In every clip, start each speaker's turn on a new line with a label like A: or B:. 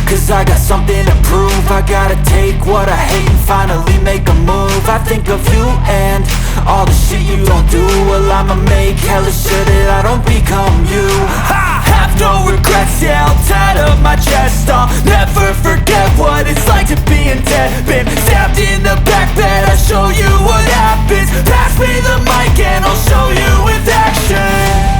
A: cause I got something to prove. I gotta take what I hate and finally make a move. I think of you and all the shit you don't do. Well, I'ma make hella sure that I don't become you. I have no regrets, yeah, I'll tie up my chest. I'll never forget what it's like to be in debt. Been stabbed in the back bed, I'll show you what happens. Pass me the mic and I'll show you with action.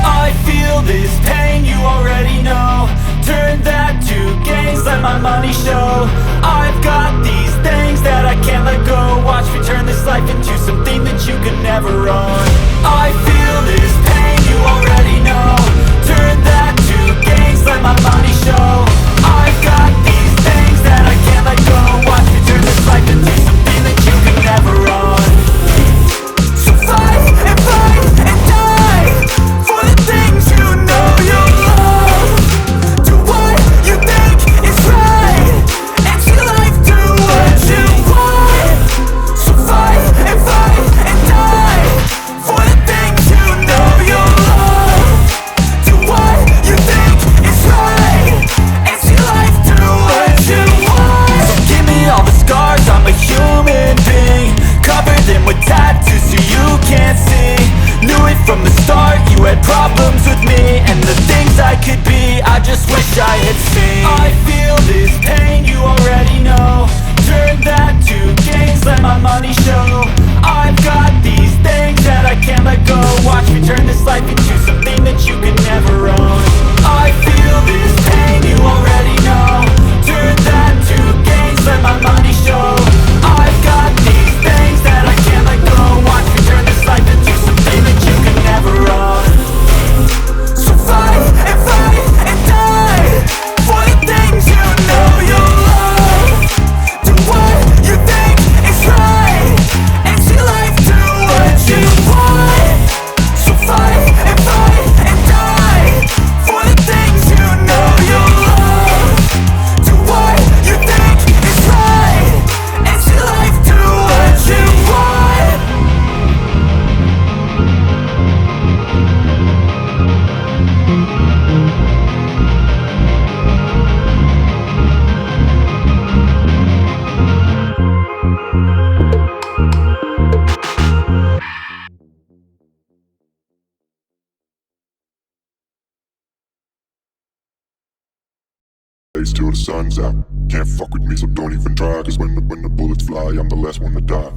A: I feel this pain, you already know. Turn that to gains, let my money show. I've got these things that I can't let go. Watch me turn this life into something that you could never own. I feel this pain, you already know. Turn that to gains, let my money show. I've got these things that I can't let go. Watch me turn this life into something that you could never own. So fight and die for the things you know you love. Do what you think is right, and your life do what you want. So fight and die for the things you know you love. Do what you think is right, and your life do what you want. So give me all the scars, I'm a human being. Cover them with tattoos so you can't see. Knew it from the start, you had problems with me and the things I could be, I just wish I had seen. I feel this pain, you already know. Turn that to gains, let my money show. I've got these things that I can't let go. Watch me turn this life into something that you can never own. I feel this pain, you already know. Turn that to gains, let my money show. I've got these things that I can't let go. Watch me turn this life into something that you can never own. So fight and die for the things you know you love. Do what you think is right, and your life do what you want. So fight and die for the things you know you love. Do what you think is right, and your life do what you want.
B: Days till the sun's out. Can't fuck with me, so don't even try. Cause when the bullets fly, I'm the last one to die.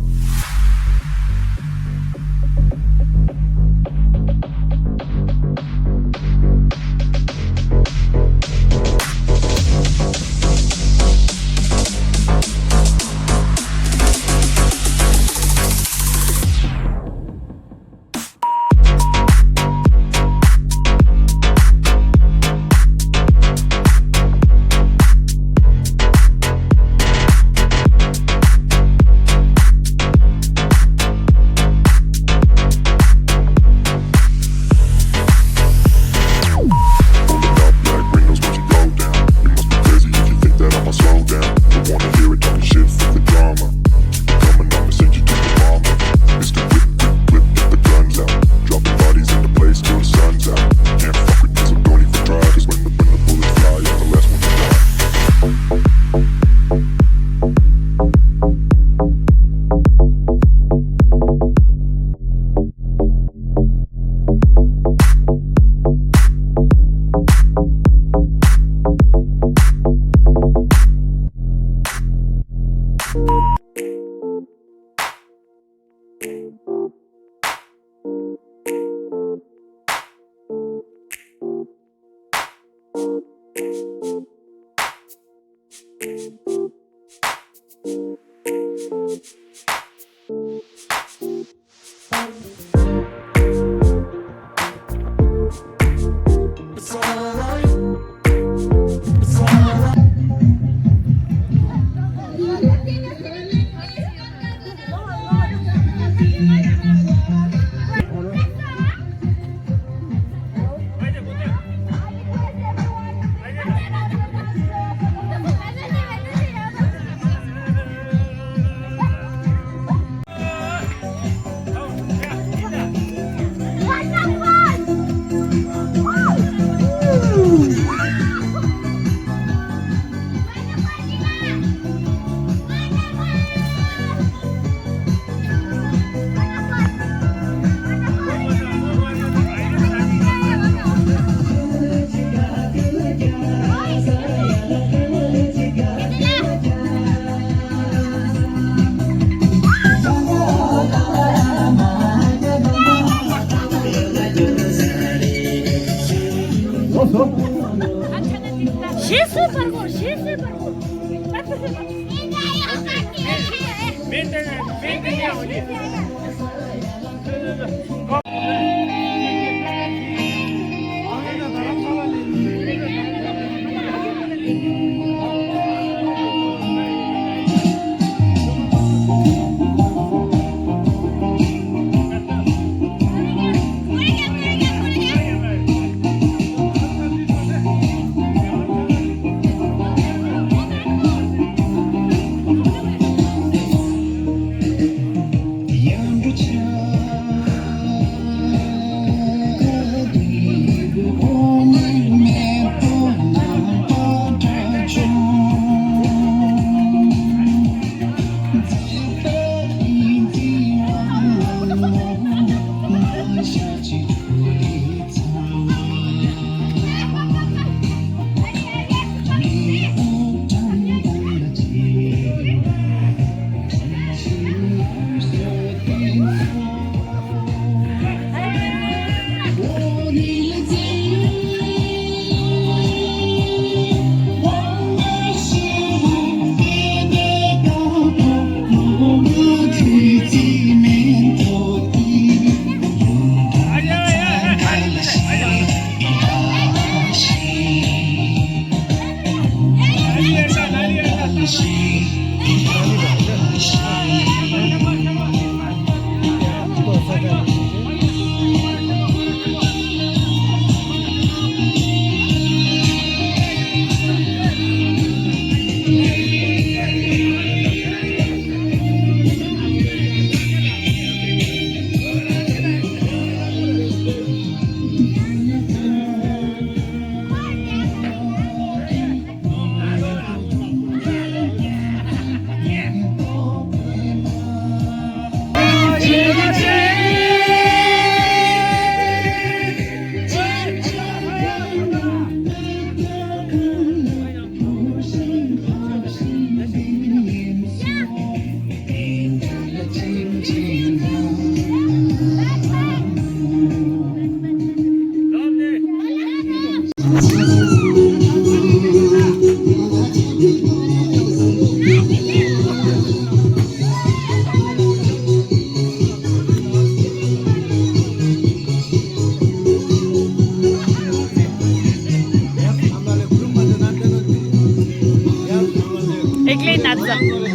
C: Ekleyin adlı.